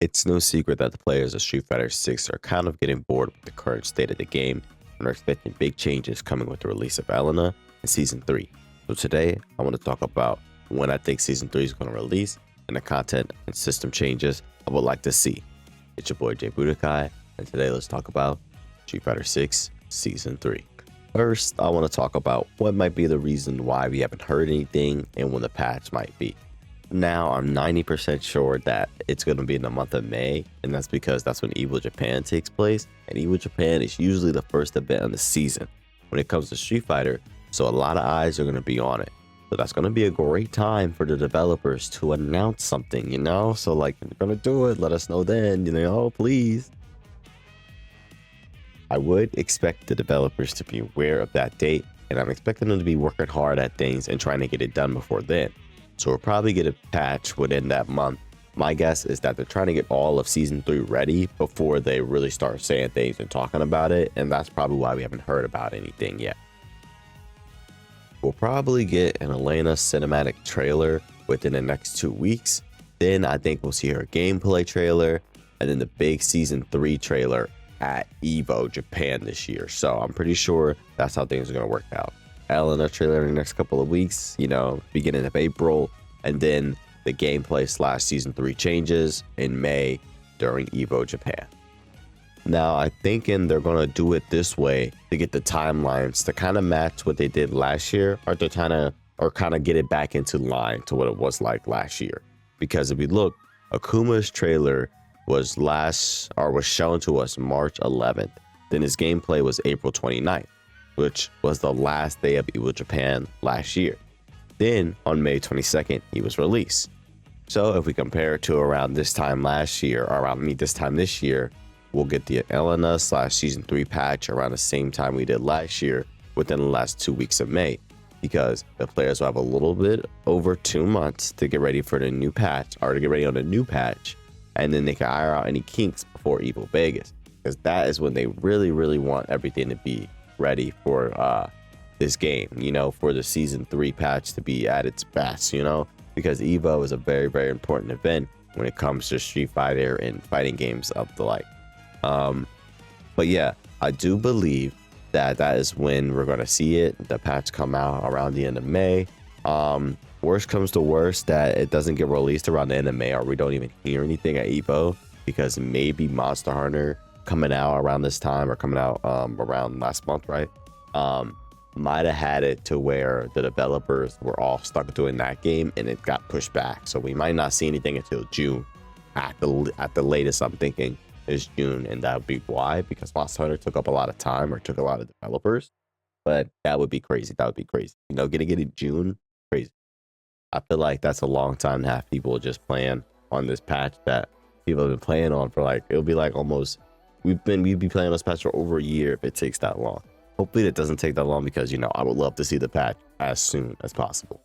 It's no secret that the players of Street Fighter 6 are kind of getting bored with the current state of the game and are expecting big changes coming with the release of Elena and Season 3. So today, I want to talk about when I think Season 3 is going to release and the content and system changes I would like to see. It's your boy Jay Budokai, and today let's talk about Street Fighter 6 Season 3. First, I want to talk about what might be the reason why we haven't heard anything and when the patch might be. Now, I'm 90% sure that it's going to be in the month of May, and that's because that's when Evo Japan takes place, and Evo Japan is usually the first event of the season when it comes to Street Fighter, so a lot of eyes are going to be on it. So that's going to be a great time for the developers to announce something, So like, if you're going to do it, let us know then, please. I would expect the developers to be aware of that date, and I'm expecting them to be working hard at things and trying to get it done before then. So we'll probably get a patch within that month. My guess is that they're trying to get all of Season 3 ready before they really start saying things and talking about it, and that's probably why we haven't heard about anything yet. We'll probably get an Elena cinematic trailer within the next 2 weeks. Then I think we'll see her gameplay trailer, and then the big Season 3 trailer at Evo Japan this year. So I'm pretty sure that's how things are going to work out. Elena trailer in the next couple of weeks, beginning of April, and then the gameplay / Season 3 changes in May during Evo Japan. Now, I'm thinking they're going to do it this way to get the timelines to kind of match what they did last year, or to kind of get it back into line to what it was like last year. Because if we look, Akuma's trailer was shown to us March 11th. Then his gameplay was April 29th. Which was the last day of Evo Japan last year. Then on May 22nd, he was released. So if we compare it to around this time last year, or this time this year, we'll get the Elena / Season 3 patch around the same time we did last year within the last 2 weeks of May, because the players will have a little bit over 2 months to get ready for the new patch, or to get ready on the new patch, and then they can iron out any kinks before Evo Vegas, because that is when they really, really want everything to be ready for this game, for the Season 3 patch to be at its best, because Evo is a very, very important event when it comes to Street Fighter and fighting games of the like. But yeah, I do believe that is when we're going to see it, the patch come out around the end of May. Worst comes to worst, that it doesn't get released around the end of May, or we don't even hear anything at Evo, because maybe Monster Hunter coming out around this time, or coming out around last month, right? Might have had it to where the developers were all stuck doing that game and it got pushed back. So we might not see anything until June at the latest. I'm thinking is June, and that would be why, because Monster Hunter took up a lot of time, or took a lot of developers. But that would be crazy. Getting it in June, crazy. I feel like that's a long time to have people just playing on this patch that people have been playing on for it'll be almost. We'd be playing on this patch for over a year if it takes that long. Hopefully it doesn't take that long, because I would love to see the patch as soon as possible.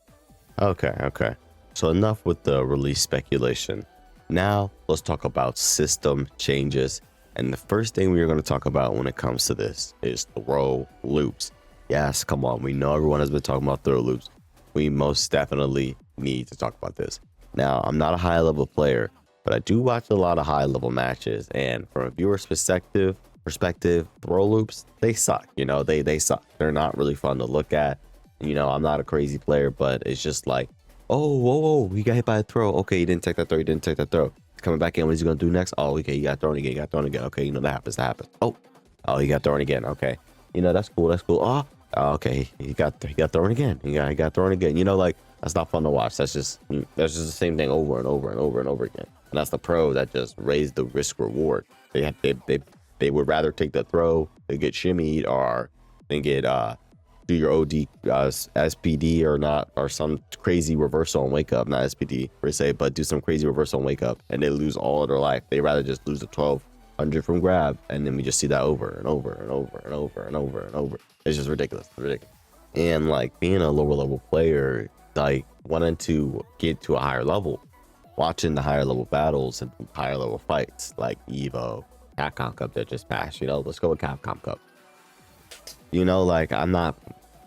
Okay. So enough with the release speculation. Now let's talk about system changes. And the first thing we are going to talk about when it comes to this is throw loops. Yes, come on. We know everyone has been talking about throw loops. We most definitely need to talk about this. Now, I'm not a high level player, but I do watch a lot of high level matches, and from a viewer's perspective, throw loops, they suck. They suck. They're not really fun to look at. I'm not a crazy player, but it's just like, oh, whoa, he got hit by a throw. Okay, he didn't take that throw. He's coming back in. What is he gonna do next? Oh, okay, he got thrown again. Okay, that happens. Oh, he got thrown again. Okay, that's cool. Oh, okay, he got thrown again. He got thrown again. That's not fun to watch. That's just the same thing over and over and over and over again. And that's the pro that just raised the risk reward. They would rather take the throw than get shimmied, or than get do your OD SPD or not, or some crazy reversal and wake up, not SPD per se, but do some crazy reversal and wake up, and they lose all of their life. They rather just lose the 1200 from grab, and then we just see that over and over and over and over and over and over. It's just ridiculous. And being a lower level player, wanting to get to a higher level, watching the higher level battles and higher level fights like Evo, Capcom Cup that just passed, let's go with Capcom Cup.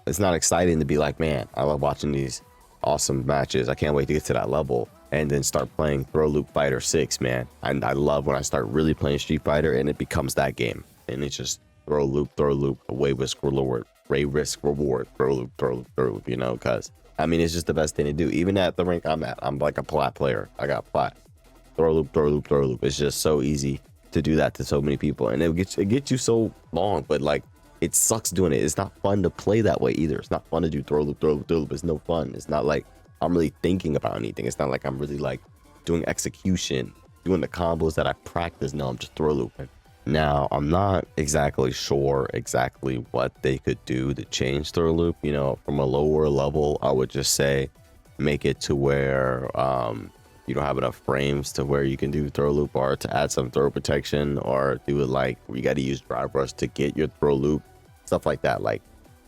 It's not exciting to be like, man, I love watching these awesome matches. I can't wait to get to that level. and then start playing Throw Loop Fighter 6, man. And I love when I start really playing Street Fighter and it becomes that game. And it's just throw loop, away risk reward, throw loop, you know, because I mean, it's just the best thing to do. Even at the rank I'm at, I'm like a plat player. I got plat. Throw loop. It's just so easy to do that to so many people. And it gets you so long, but like, it sucks doing it. It's not fun to play that way either. It's not fun to do throw loop. It's no fun. It's not like I'm really thinking about anything. It's not like I'm really like doing execution, doing the combos that I practice. No, I'm just throw looping. Now, I'm not exactly sure exactly what they could do to change throw loop. You know, from a lower level, I would just say make it to where you don't have enough frames to where you can do throw loop, or to add some throw protection, or do it like you got to use drive rush to get your throw loop, stuff like that. Like,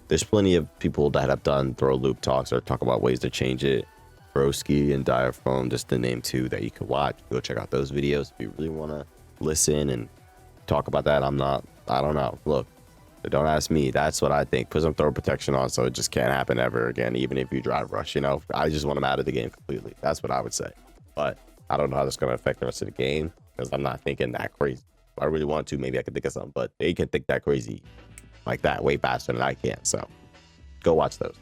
there's plenty of people that have done throw loop talks or talk about ways to change it. Broski and Diaphragm, just to name two that you could watch. Go check out those videos if you really want to listen and talk about that. I don't know. Look, don't ask me. That's what I think. Put some throw protection on so it just can't happen ever again, even if you drive rush. You know, I just want them out of the game completely. That's what I would say. But I don't know how that's going to affect the rest of the game, because I'm not thinking that crazy. If I really want to, maybe I could think of something, but they can think that crazy like that way faster than I can. So go watch those.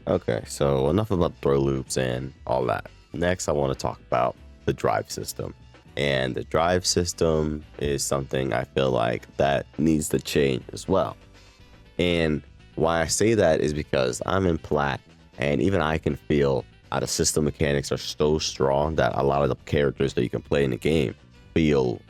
Okay, so enough about throw loops and all that. Next, I want to talk about the drive system. And the drive system is something I feel like that needs to change as well. And why I say that is because I'm in plat, and even I can feel the system mechanics are so strong that a lot of the characters that you can play in the game feel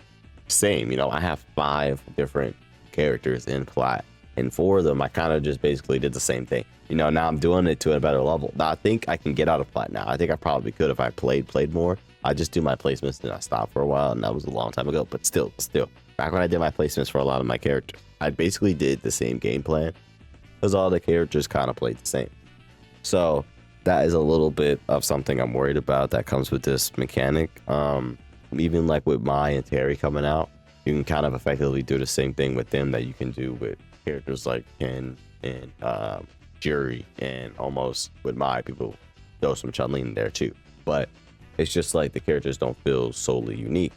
same. You know, I have 5 different characters in plat, and 4 of them I kind of just basically did the same thing. You know, now I'm doing it to a better level. Now I think I can get out of plat now. I think I probably could if I played more. I just do my placements and I stopped for a while, and that was a long time ago. But still, back when I did my placements for a lot of my characters, I basically did the same game plan because all the characters kind of played the same. So that is a little bit of something I'm worried about that comes with this mechanic. Even like with Mai and Terry coming out, you can kind of effectively do the same thing with them that you can do with characters like Ken and Jury, and almost with Mai, people throw some Chun-Li in there too. But it's just like the characters don't feel solely unique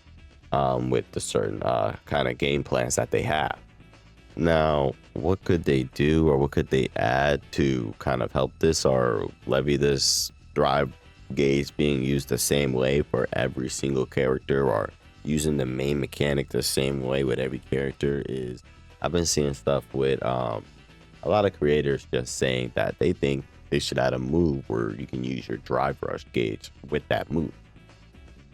with the certain kind of game plans that they have. Now, what could they do, or what could they add to kind of help this, or levy this drive gauge being used the same way for every single character, or using the main mechanic the same way with every character? Is I've been seeing stuff with a lot of creators just saying that they think they should add a move where you can use your drive rush gauge with that move.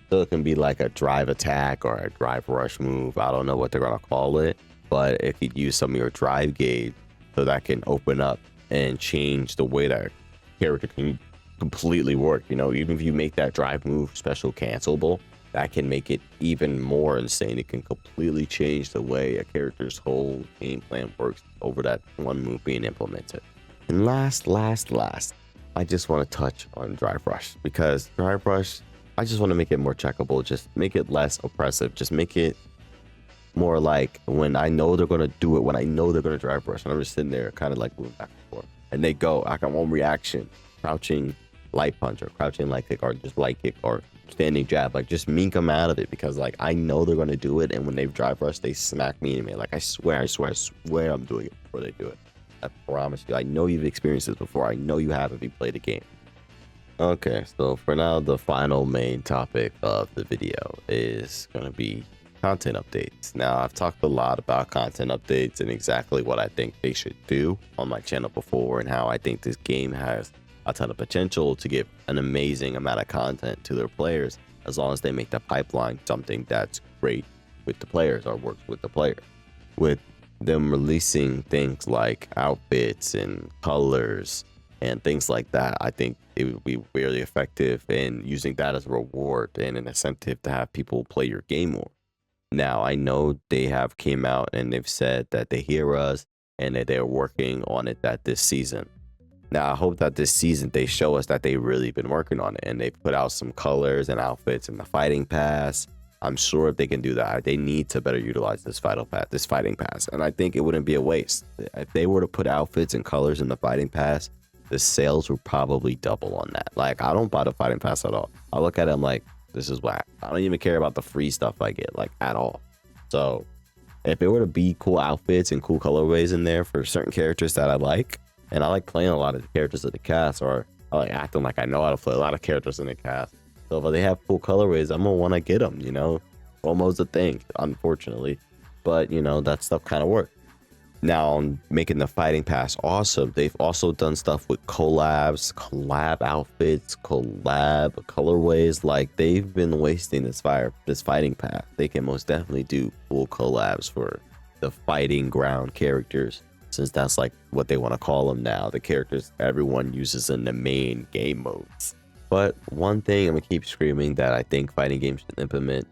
So it can be like a drive attack or a drive rush move. I don't know what they're going to call it. But if you use some of your drive gauge, so that can open up and change the way that character can completely work. You know, even if you make that drive move special cancelable, that can make it even more insane. It can completely change the way a character's whole game plan works over that one move being implemented. And last, I just want to touch on drive rush, because drive rush, I just want to make it more checkable. Just make it less oppressive. Just make it more like when I know they're going to do it, when I know they're going to drive rush, and I'm just sitting there kind of like moving back and forth, and they go, I got one reaction, crouching light punch, or crouching light kick, or just light kick, or standing jab, like just mink them out of it, because like I know they're going to do it, and when they drive rush, they smack me in me. Like I swear I'm doing it before they do it. I promise you. I know you've experienced this before. I know you have if you played the game. Okay, so for now, the final main topic of the video is going to be content updates. Now, I've talked a lot about content updates and exactly what I think they should do on my channel before, and how I think this game has a ton of potential to give an amazing amount of content to their players, as long as they make the pipeline something that's great with the players, or works with the player. With them releasing things like outfits and colors and things like that, I think it would be really effective in using that as a reward and an incentive to have people play your game more. Now, I know they have came out and they've said that they hear us and that they're working on it that this season. Now, I hope that this season they show us that they've really been working on it, and they put out some colors and outfits in the fighting pass. I'm sure if they can do that, they need to better utilize this fighting pass. And I think it wouldn't be a waste. If they were to put outfits and colors in the fighting pass, the sales will probably double on that. Like, I don't buy the fighting pass at all. I look at it, I'm like, this is whack. I don't even care about the free stuff I get, like, at all. So if it were to be cool outfits and cool colorways in there for certain characters that I like, and I like playing a lot of the characters of the cast, or I like acting like I know how to play a lot of characters in the cast. So if they have cool colorways, I'm gonna want to get them, you know. Almost a thing, unfortunately, but you know, that stuff kind of works. Now, on making the fighting pass awesome, they've also done stuff with collabs, collab outfits, collab colorways. Like, they've been wasting this fighting pass. They can most definitely do cool collabs for the fighting ground characters, since that's like what they want to call them now, the characters everyone uses in the main game modes. But one thing I'm gonna keep screaming that I think fighting games should implement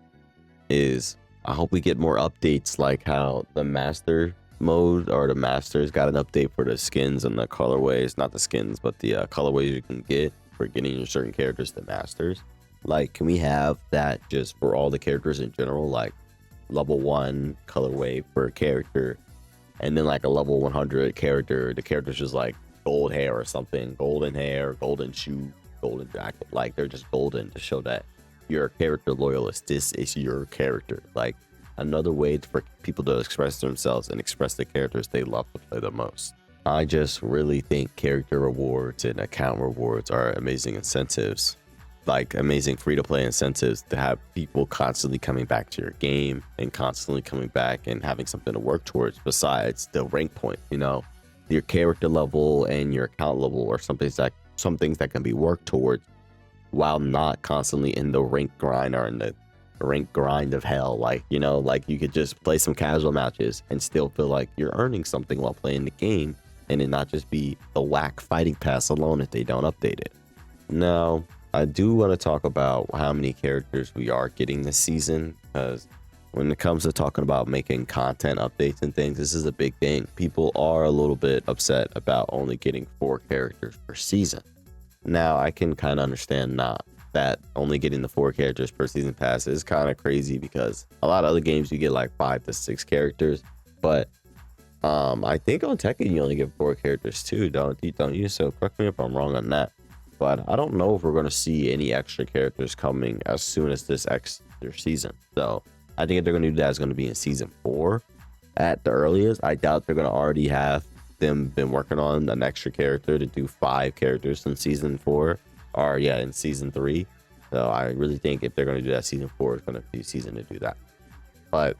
is, I hope we get more updates, like how the master mode, or the masters got an update for the skins and the colorways, not the skins but the colorways you can get for getting your certain characters to masters. Like, can we have that just for all the characters in general, like level 1 colorway per character, and then like a level 100 character, the character's just like gold hair or something, golden hair, golden shoe, golden jacket, like they're just golden to show that you're a character loyalist. This is your character. Like, another way for people to express themselves and express the characters they love to play the most. I just really think character rewards and account rewards are amazing incentives, like amazing free-to-play incentives to have people constantly coming back to your game and constantly coming back and having something to work towards besides the rank point. You know, your character level and your account level are some things that can be worked towards while not constantly in the rank grind or in the rank grind of hell. Like, you know, like you could just play some casual matches and still feel like you're earning something while playing the game, and it not just be the whack fighting pass alone if they don't update it. Now, I do want to talk about how many characters we are getting this season, because when it comes to talking about making content updates and things, this is a big thing. People are a little bit upset about only getting 4 characters per season. Now, I can kind of understand that only getting the 4 characters per season pass is kind of crazy, because a lot of other games you get like 5 to 6 characters, but I think on Tekken you only get 4 characters too, don't you? So correct me if I'm wrong on that, but I don't know if we're going to see any extra characters coming as soon as this extra season. So I think if they're going to do that, it's going to be in season 4 at the earliest. I doubt they're going to already have them been working on an extra character to do 5 characters in season 4, or yeah, in season 3. So I really think if they're going to do that, season 4 is going to be season to do that. But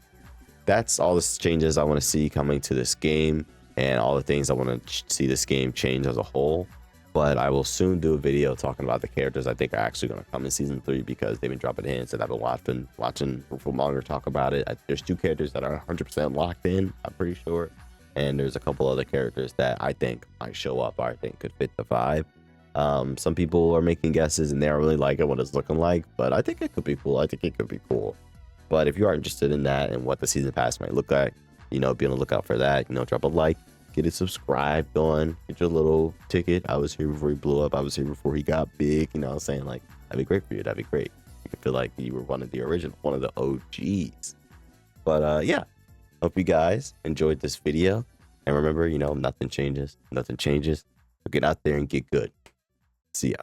that's all the changes I want to see coming to this game, and all the things I want to see this game change as a whole. But I will soon do a video talking about the characters I think are actually going to come in season 3, because they've been dropping hints and I've been watching for longer talk about it. There's 2 characters that are 100% locked in, I'm pretty sure, and there's a couple other characters that I think might show up, or I think could fit the vibe. Some people are making guesses and they don't really like it, what it's looking like, but I think it could be cool. I think it could be cool. But if you are interested in that and what the season pass might look like, you know, be on the lookout for that. You know, drop a like, get it subscribed on, get your little ticket. I was here before he blew up. I was here before he got big. You know what I'm saying? Like, that'd be great for you. That'd be great. You can feel like you were one of the original, one of the OGs. But yeah, hope you guys enjoyed this video. And remember, you know, nothing changes. Nothing changes. So get out there and get good. See ya.